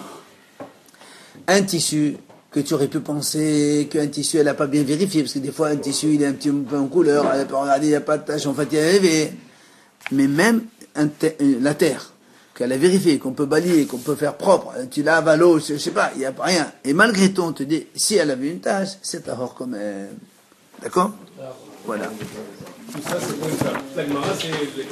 un tissu que tu aurais pu penser qu'un tissu, elle n'a pas bien vérifié, parce que des fois, un tissu, il est un petit peu en couleur, elle peut regarder, il n'y a pas de tache, en fait, il y a arrivé. Mais même la terre, qu'elle a vérifié, qu'on peut balayer, qu'on peut faire propre, tu laves à l'eau, je sais pas, il n'y a pas rien. Et malgré tout, on te dit, si elle avait une tache, c'est tahor quand même. D'accord? Voilà. Tout ça, c'est comme ça. La Gemara, c'est